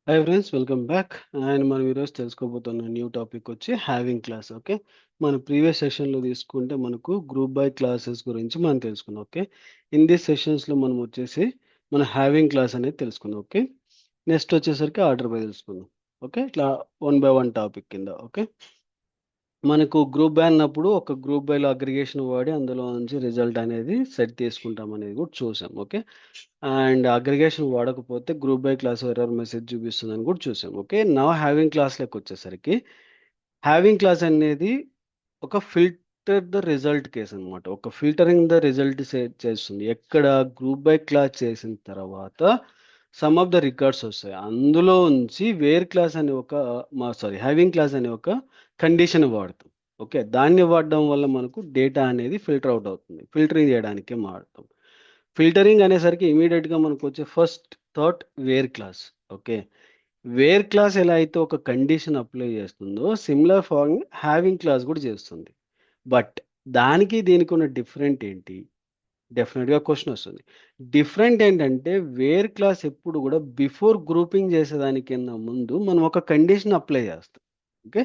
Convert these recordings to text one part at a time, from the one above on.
Hi friends, welcome back. And మనం ఈరోజు తెలుసుకోబోతున్న new topic వచ్చి హ్యావింగ్ క్లాస్. ఓకే, మన ప్రీవియస్ సెషన్లో తీసుకుంటే మనకు గ్రూప్ బై క్లాసెస్ గురించి మనం తెలుసుకున్నాం. ఓకే, ఇన్ దిస్ సెషన్స్లో మనం వచ్చేసి మన హ్యావింగ్ క్లాస్ అనేది తెలుసుకుందాం. ఓకే, నెక్స్ట్ వచ్చేసరికి ఆర్డర్ బై తెలుసుకుందాం. ఓకే, ఇట్లా వన్ బై వన్ టాపిక్ కింద. ఓకే, మనకు గ్రూప్ బై అన్నప్పుడు ఒక గ్రూప్ బైలో అగ్రిగేషన్ వాడి అందులో నుంచి రిజల్ట్ అనేది సెట్ తీసుకుంటాం అనేది కూడా చూసాం. ఓకే, అండ్ అగ్రిగేషన్ వాడకపోతే group by class error message చూపిస్తుందని కూడా చూసాం. ఓకే, నా హ్యావింగ్ క్లాస్లోకి వచ్చేసరికి హ్యావింగ్ క్లాస్ అనేది ఒక ఫిల్టర్ ద రిజల్ట్ కేస్ అనమాట. ఒక ఫిల్టరింగ్ ద రిజల్ట్ చేస్తుంది. ఎక్కడ గ్రూప్ బై క్లాస్ చేసిన తర్వాత సమ్ ఆఫ్ ద రికార్డ్స్ వస్తాయి. అందులో నుంచి వేర్ క్లాస్ అనే ఒక హ్యావింగ్ క్లాస్ అనే ఒక కండిషన్ వాడతాం. ఓకే, దాన్ని వాడడం వల్ల మనకు డేటా అనేది ఫిల్టర్ అవుట్ అవుతుంది. ఫిల్టరింగ్ చేయడానికే వాడతాం. ఫిల్టరింగ్ అనేసరికి ఇమీడియట్గా మనకు వచ్చే first thought where clause. Okay, where clause ఎలా అయితే ఒక కండిషన్ అప్లై చేస్తుందో సిమిలర్ ఫార్మ్ హ్యావింగ్ క్లాస్ కూడా చేస్తుంది. బట్ దానికి దీనికి ఉన్న డిఫరెంట్ ఏంటి? డెఫినెట్గా క్వశ్చన్ వస్తుంది. డిఫరెంట్ ఏంటంటే వేర్ క్లాస్ ఎప్పుడు కూడా బిఫోర్ గ్రూపింగ్ చేసేదానికన్నా ముందు మనం ఒక కండిషన్ అప్లై చేస్తాం. ఓకే,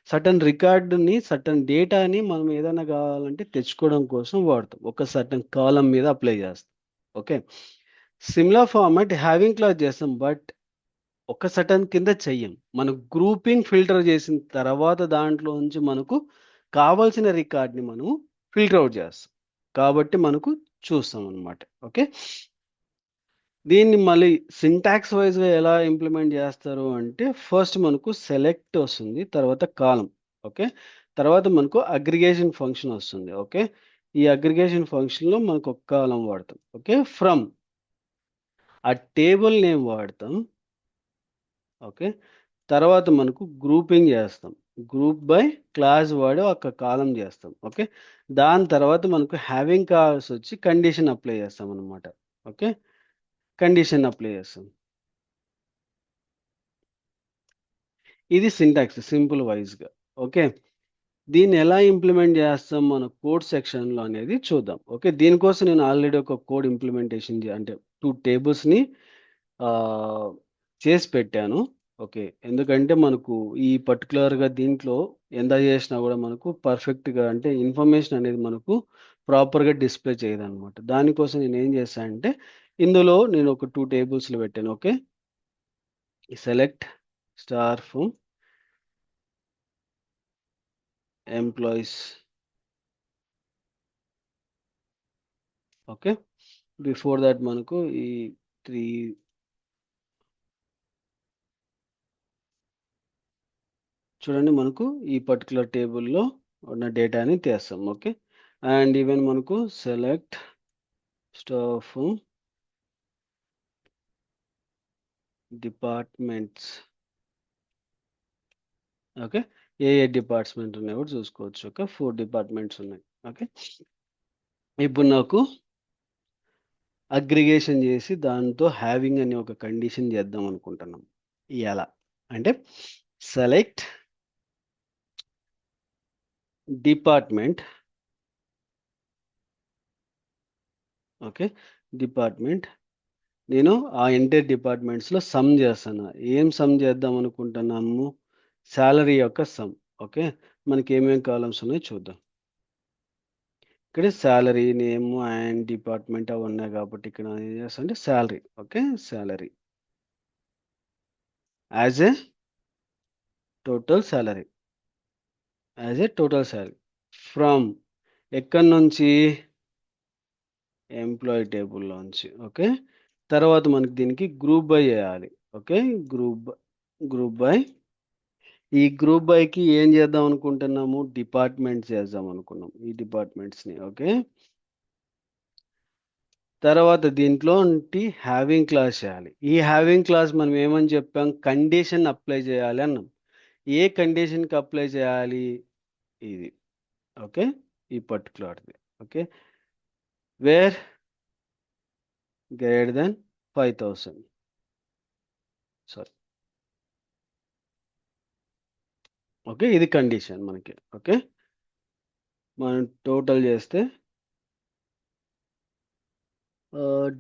సర్టన్ రికార్డుని సర్టన్ డేటాని మనం ఏదైనా కావాలంటే తెచ్చుకోవడం కోసం వాడతాం. ఒక సర్టన్ కాలం మీద అప్లై చేస్తాం. Okay, similar format having class చేస్తాం. బట్ ఒక సటన్ కింద చెయ్యం. మనం గ్రూపింగ్ ఫిల్టర్ చేసిన తర్వాత దాంట్లో నుంచి మనకు కావాల్సిన రికార్డ్ని మనము ఫిల్టర్ అవుట్ చేస్తాం. కాబట్టి మనకు చూస్తాం అనమాట. ఓకే, దీన్ని మళ్ళీ సింటాక్స్ వైజ్గా ఎలా ఇంప్లిమెంట్ చేస్తారు అంటే ఫస్ట్ మనకు సెలెక్ట్ వస్తుంది, తర్వాత కాలం. ఓకే, తర్వాత మనకు అగ్రిగేషన్ ఫంక్షన్ వస్తుంది. ఓకే, ఈ అగ్రిగేషన్ ఫంక్షన్లో మనకు ఒక కాలం వాడతాం. ఓకే, ఫ్రమ్ ఆ టేబుల్ నేమ్ వాడతాం. ఓకే, తర్వాత మనకు గ్రూపింగ్ చేస్తాం. గ్రూప్ బై క్లాస్ వాడి ఒక కాలం చేస్తాం. ఓకే, దాని తర్వాత మనకు హ్యావింగ్ క్లాస్ వచ్చి కండిషన్ అప్లై చేస్తాం అనమాట. ఓకే, కండిషన్ అప్లై చేస్తాం. ఇది సింటాక్స్ సింపుల్ వైజ్గా. ఓకే, దీన్ని ఎలా ఇంప్లిమెంట్ చేస్తాం మన కోడ్ సెక్షన్లో అనేది చూద్దాం. ఓకే, దీనికోసం నేను ఆల్రెడీ ఒక కోడ్ ఇంప్లిమెంటేషన్ అంటే 2 టేబుల్స్ని చేసి పెట్టాను. ఓకే, ఎందుకంటే మనకు ఈ పర్టికులర్‌గా దీంట్లో ఎంత చేసినా కూడా మనకు పర్ఫెక్ట్‌గా అంటే ఇన్ఫర్మేషన్ అనేది మనకు ప్రాపర్‌గా డిస్‌ప్లే చేయదనమాట. దానికోసం నేనేం చేశానంటే ఇందులో నేను ఒక 2 టేబుల్స్‌లు పెట్టాను. Okay, select star from employees. Okay, before that మనకు ఈ 3 చూడండి మనకు ఈ పర్టికులర్ టేబుల్‌లో ఉన్న డేటాని తీస్తాం. ఓకే, అండ్ ఈవెన్ మనకు select star from departments. Okay, A department ఉన్నాయో కూడా చూసుకోవచ్చు. ఓకే, 4 డిపార్ట్మెంట్స్ ఉన్నాయి. ఓకే, ఇప్పుడు నాకు అగ్రిగేషన్ చేసి దాంతో హ్యావింగ్ అనే ఒక కండిషన్ చేద్దాం అనుకుంటున్నాం. ఎలా అంటే సెలెక్ట్ డిపార్ట్మెంట్. ఓకే, డిపార్ట్మెంట్ నేను ఆ ఎంటైర్ డిపార్ట్మెంట్స్‌లో సమ్ చేస్తాను. ఏం సమ్ చేద్దాం అనుకుంటున్నాము? సాలరీ యొక్క సమ్. ఓకే, మనకి ఏమేం కాలమ్స్ ఉన్నాయో చూద్దాం. ఇక్కడ సాలరీ, నేమ్ అండ్ డిపార్ట్మెంట్ అవి ఉన్నాయి కాబట్టి ఇక్కడ ఏం చేస్తా అంటే salary. Okay, salary as a total salary. As a total salary from ఎక్కడి నుంచి? ఎంప్లాయీ టేబుల్‌లోంచి. ఓకే, తర్వాత మనకి దీనికి గ్రూప్ బై చేయాలి. ఓకే, గ్రూప్ బై ఈ గ్రూప్ బైకి ఏం చేద్దాం అనుకుంటున్నాము? డిపార్ట్మెంట్స్ చేద్దాం అనుకున్నాం. ఈ డిపార్ట్మెంట్స్‌ని. ఓకే, తర్వాత దీంట్లో నుండి హ్యావింగ్ క్లాస్ చేయాలి. ఈ హ్యావింగ్ క్లాస్ మనం ఏమని చెప్పాం? కండిషన్ అప్లై చేయాలి అన్నాం. ఏ కండిషన్‌కి అప్లై చేయాలి? ఇది. ఓకే, ఈ పర్టిక్యులర్‌ది. Okay, where greater than 5000. Sorry. Okay, ఇది కండిషన్ మనకి. ఓకే, మనం టోటల్ చేస్తే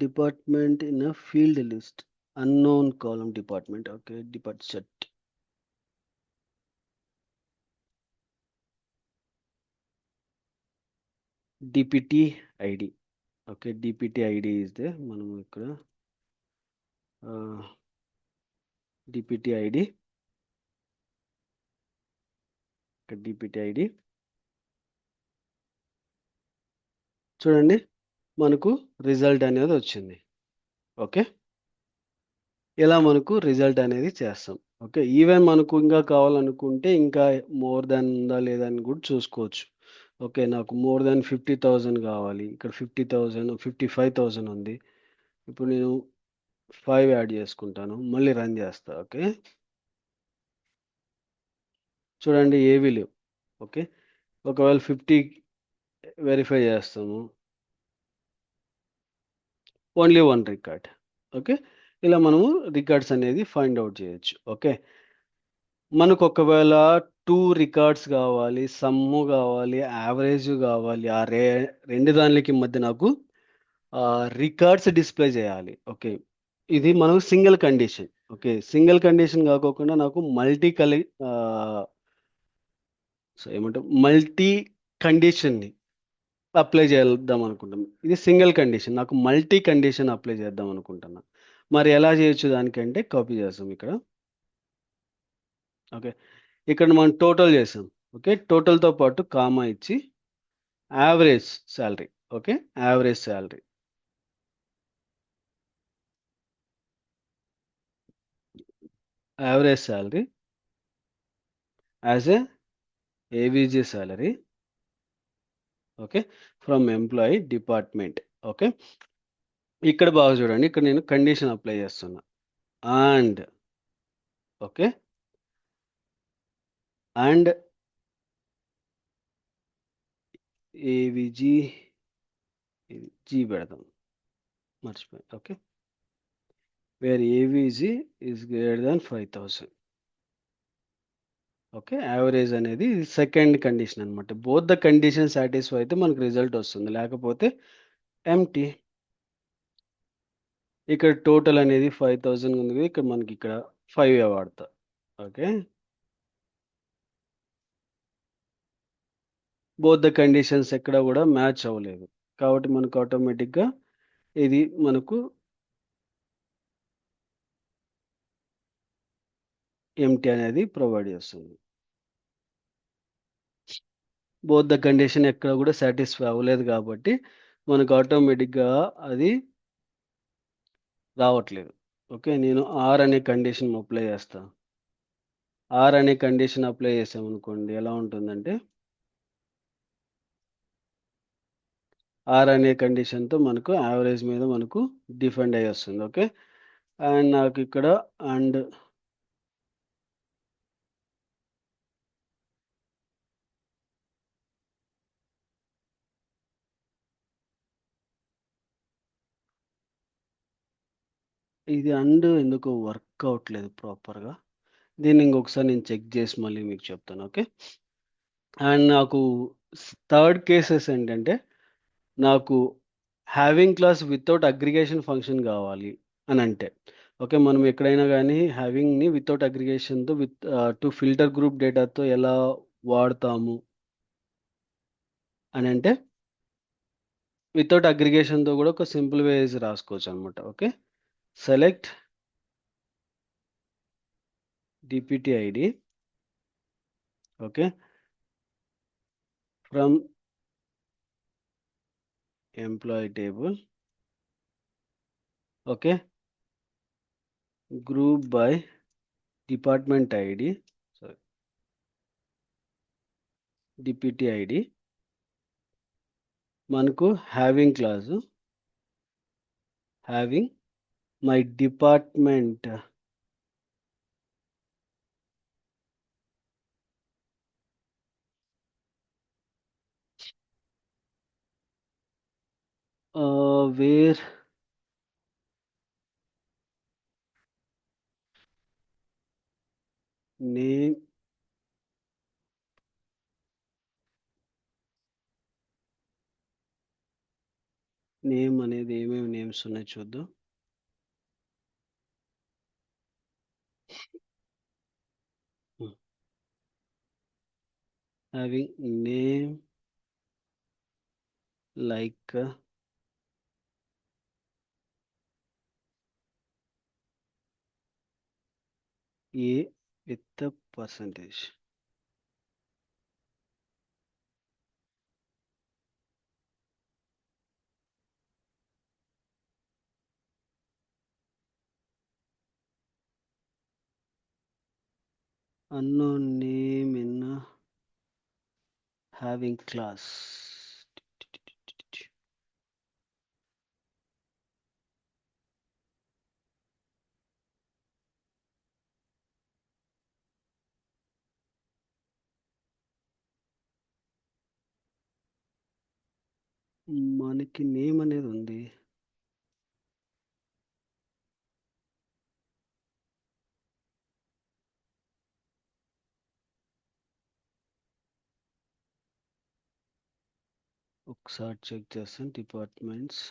department in a field list. Unknown column department. Okay, depart set. DPT ID. Okay, DPT ID is the. మనం ఇక్కడ డిపిటి ఐడి, ఇక్కడ డిపిటి ఐడి చూడండి, మనకు result అనేది వచ్చింది. ఓకే, ఇలా మనకు రిజల్ట్ అనేది చేస్తాం. ఓకే, ఈవెన్ మనకు ఇంకా కావాలనుకుంటే ఇంకా మోర్ దాన్ ఉందా లేదా అని కూడా చూసుకోవచ్చు. ఓకే, నాకు మోర్ దాన్ 50,000 కావాలి. ఇక్కడ 50,000, 55,000 ఉంది. ఇప్పుడు నేను 5 యాడ్ చేసుకుంటాను, మళ్ళీ రన్ చేస్తా. ఓకే, చూడండి ఏవీ లేవు. ఓకే, ఒకవేళ 50 వెరిఫై చేస్తాము, ఓన్లీ 1 రికార్డ్. ఓకే, ఇలా మనము రికార్డ్స్ అనేది ఫైండ్ అవుట్ చేయొచ్చు. ఓకే, మనకు ఒకవేళ 2 రికార్డ్స్ కావాలి, సమ్ము కావాలి, యావరేజ్ కావాలి. ఆ రెండు దానికి మధ్య నాకు రికార్డ్స్ డిస్ప్లే చేయాలి. ఓకే, ఇది మనం single condition. Okay, single condition కాకోకుండా నాకు సో ఏమంటాం, మల్టీ కండిషన్ని అప్లై చేద్దాం అనుకుంటాం. ఇది సింగిల్ కండిషన్, నాకు మల్టీ కండిషన్ అప్లై చేద్దాం అనుకుంటున్నా. మరి ఎలా చేయొచ్చు దానికంటే కాపీ చేస్తాం ఇక్కడ. ఓకే, ఇక్కడ మనం టోటల్ చేసాం. ఓకే, టోటల్తో పాటు కామా ఇచ్చి average salary. Okay, average salary, average salary as a AVG salary. Okay, from employee department. Okay, ఇక్కడ బాగా చూడండి, ఇక్కడ నేను కండిషన్ అప్లై చేస్తున్నా. And okay, and AVG G పెడదాం, మర్చిపోయి. Okay, where AVG is greater than 5,000. Okay, average అనేది second condition అనమాట. బోత్ ద కండిషన్ సాటిస్ఫై అయితే మనకు రిజల్ట్ వస్తుంది, లేకపోతే ఎంటీ. ఇక్కడ టోటల్ అనేది 5,000 ఉంది, ఇక్కడ మనకి ఇక్కడ 5 వాడతా. ఓకే, బోత్ ద కండిషన్స్ ఎక్కడ కూడా మ్యాచ్ అవ్వలేదు, కాబట్టి మనకు ఆటోమేటిక్గా ఇది మనకు ఎంటీ అనేది ప్రొవైడ్ చేస్తుంది. బోత్ ద కండిషన్ ఎక్కడ కూడా సాటిస్ఫై అవ్వలేదు కాబట్టి మనకు ఆటోమేటిక్గా అది రావట్లేదు. ఓకే, నేను ఆర్ అనే కండిషన్ అప్లై చేస్తాను. ఆర్ అనే కండిషన్ అప్లై చేసామనుకోండి, ఎలా ఉంటుందంటే ఆర్ అనే కండిషన్తో మనకు యావరేజ్ మీద మనకు డిఫెండ్ అయ్యి వస్తుంది. ఓకే, అండ్ నాకు ఇక్కడ అండ్ ఇది అండ్ ఎందుకో వర్క్ అవ్వట్లేదు ప్రాపర్గా. దీన్ని ఇంకొకసారి నేను చెక్ చేసి మళ్ళీ మీకు చెప్తాను. ఓకే, అండ్ నాకు థర్డ్ కేసెస్ ఏంటంటే, నాకు having class without aggregation function కావాలి అని అంటే. ఓకే, మనం ఎక్కడైనా కానీ హ్యావింగ్ని వితౌట్ అగ్రిగేషన్తో టు ఫిల్టర్ గ్రూప్ డేటాతో ఎలా వాడతాము అని అంటే, వితౌట్ అగ్రిగేషన్తో కూడా ఒక సింపుల్ వేస్ రాసుకోవచ్చు అనమాట. Okay, select DPT ID. Okay, from employee table. Okay, group by department ID, sorry, DPT ID. మనకు having clause, having my department where name, name అనేది ఏమేమి నేమ్స్ ఉన్నాయి చూద్దాం. having name like a with the percentage. Unknown name in having class. మనకి name అనేది ఉంది. ఒకసారి check చేస్తాను డిపార్ట్మెంట్స్.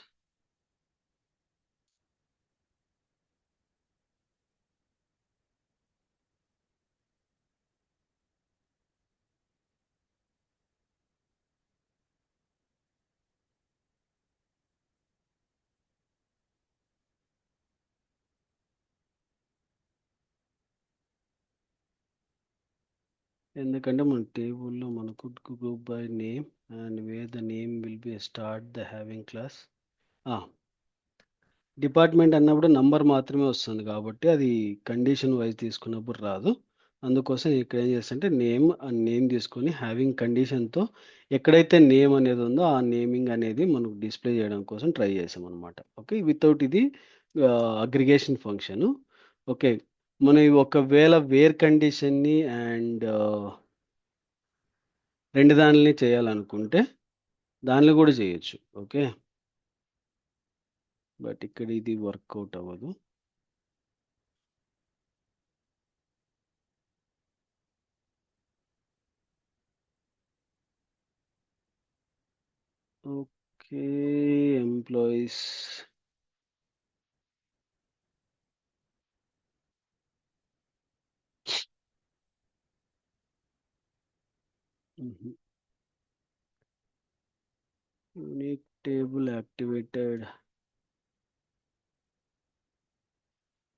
ఎందుకంటే మన టేబుల్‌లో మనకు group by name and wear the name will be start the having class. ఆ! డిపార్ట్మెంట్ అన్నప్పుడు నంబర్ మాత్రమే వస్తుంది కాబట్టి అది కండిషన్ వైస్ తీసుకున్నప్పుడు రాదు. అందుకోసం నేను ఇక్కడ ఏం చేస్తానంటే నేమ్ తీసుకొని హ్యావింగ్ కండిషన్‌తో ఎక్కడైతే నేమ్ అనేది ఉందో ఆ నేమింగ్ అనేది మనకు డిస్‌ప్లే చేయడం కోసం ట్రై చేశామనమాట. ఓకే. వితౌట్ ఇది అగ్రిగేషన్ ఫంక్షను. ఓకే. మనం ఒకవేళ వేర్ కండిషన్‌ని అండ్ 2 దానిలని చేయాలనుకుంటే దానిలో కూడా చేయొచ్చు. ఓకే. బట్ ఇక్కడ ఇది వర్కౌట్ అవ్వదు. ఓకే. ఎంప్లాయీస్ హుహు. Unique table activated.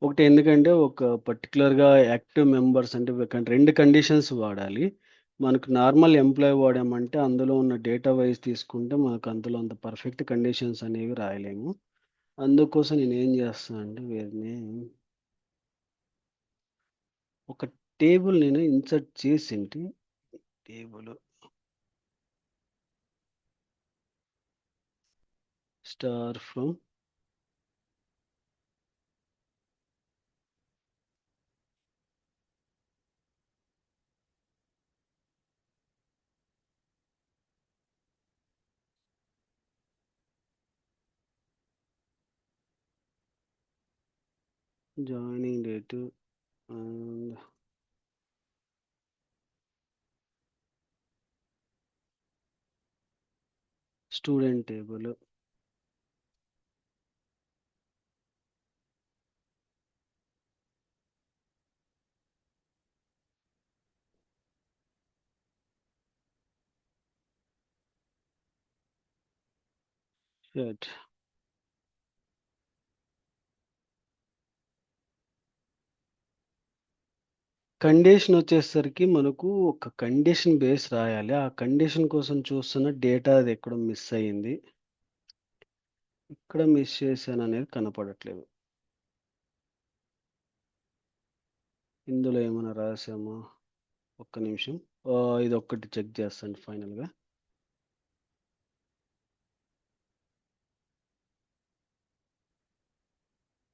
ఒకటి ఎందుకంటే ఒక పర్టిక్యులర్‌గా యాక్టివ్ మెంబర్స్ అంటే 2 కండిషన్స్ వాడాలి. మనకు నార్మల్ ఎంప్లాయీ వాడామంటే అందులో ఉన్న డేటా వైస్ తీసుకుంటే మనకు అందులో అంత పర్ఫెక్ట్ కండిషన్స్ అనేవి రాయలేము. అందుకోసం నేనేం చేస్తానంటే వీరిని ఒక టేబుల్ నేను ఇన్సర్ట్ చేసింటి. Table star from joining date and student table. Shut. Condition వచ్చేసరికి మనకు ఒక కండిషన్ బేస్ రాయాలి. ఆ కండిషన్ కోసం చూస్తున్న డేటా అది ఎక్కడో మిస్ అయింది. ఎక్కడ మిస్ చేశాననేది కనపడట్లేదు. ఇందులో ఏమైనా రాసామా? ఒక్క నిమిషం. ఇదొక్కటి చెక్ చేస్తాను ఫైనల్‌గా.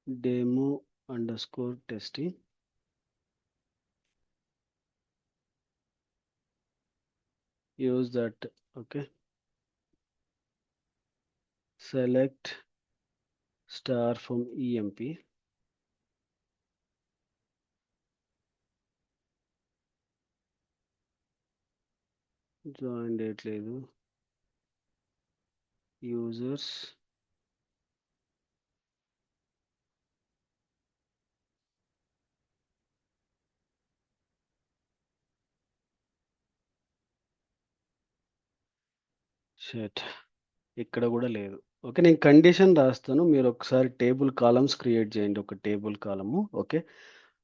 Demo underscore testing. Use that. Okay. Select star from EMP. Join date లేదు. Users shit. ఇక్కడ కూడా లేదు. ఓకే. నేను కండిషన్ రాస్తాను. మీరు ఒకసారి టేబుల్ కాలమ్స్ క్రియేట్ చేయండి. ఒక టేబుల్ కాలము. ఓకే.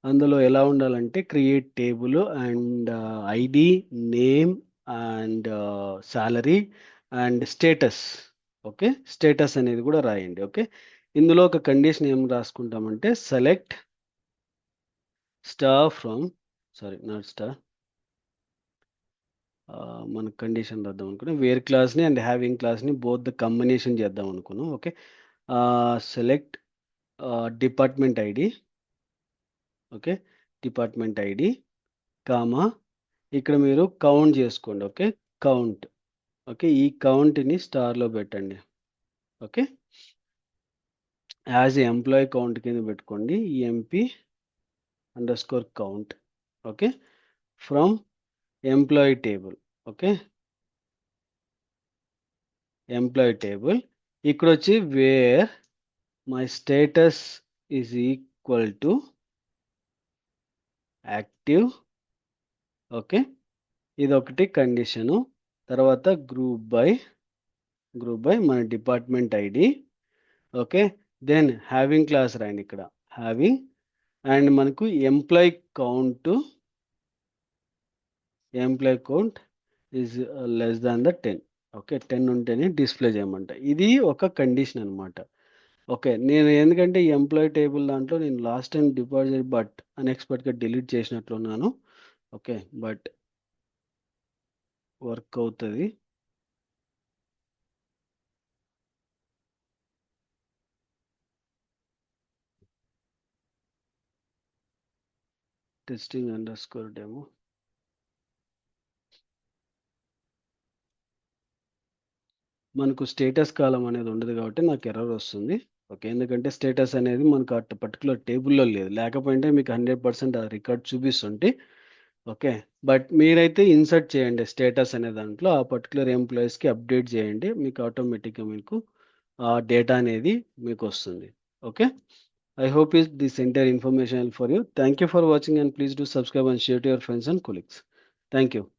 అందులో ఎలా ఉండాలంటే create table and ID, name and salary and status. Okay. Status అనేది కూడా రాయండి. ఓకే. ఇందులో ఒక కండిషన్ ఏం రాసుకుంటామంటే select star from sorry not star మన కండిషన్ రాద్దాం అనుకున్నాం. వేర్ క్లాస్‌ని అండ్ హ్యావింగ్ క్లాస్‌ని బోత్ ద కాంబినేషన్ చేద్దాం అనుకున్నాం. Okay. Select department ID. Okay. Department ID, comma ఇక్కడ మీరు కౌంట్ చేసుకోండి. ఓకే. కౌంట్. ఓకే. ఈ కౌంట్‌ని స్టార్‌లో పెట్టండి. ఓకే. యాజ్ ఎంప్లాయీ కౌంట్ కింద పెట్టుకోండి. Emp count. Okay. From employee table. Okay. Employee table. ఇక్కడొచ్చి where my status is equal to active. Okay. ఇదొకటి కండిషను. తర్వాత గ్రూప్ బై మన department ID. Okay. Then having class రాయండి ఇక్కడ. హ్యావింగ్ అండ్ మనకు employee count is less than the 10. Okay. 10 ఉంటేనే display చేయమంట. ఇది ఒక కండిషన్ అనమాట. ఓకే. నేను ఎందుకంటే ఈ ఎంప్లాయీ టేబుల్ దాంట్లో నేను లాస్ట్ టైమ్ డిపాజిట్ బట్ అన్ఎక్స్‌పెక్టెడ్‌గా డిలీట్ చేసినట్లున్నాను. ఓకే. బట్ వర్క్ అవుతది. టెస్టింగ్_డెమో. మనకు స్టేటస్ కాలమ్ అనేది ఉండదు కాబట్టి నాకు ఎర్రర్ వస్తుంది. ఓకే. ఎందుకంటే స్టేటస్ అనేది మనకు పర్టిక్యులర్ టేబుల్‌లో లేదు. లేకపోయింటే మీకు 100% ఆ రికార్డ్ చూపిస్తుంటే. ఓకే. బట్ మీరైతే ఇన్సర్ట్ చేయండి స్టేటస్ అనే దాంట్లో. ఆ పర్టిక్యులర్ ఎంప్లాయీస్‌కి అప్డేట్ చేయండి. మీకు ఆటోమేటిక్‌గా మీకు ఆ డేటా అనేది మీకొస్తుంది. Okay. I hope this entire information helpful for you. Thank you for watching and please do subscribe and share to your friends and colleagues. Thank you.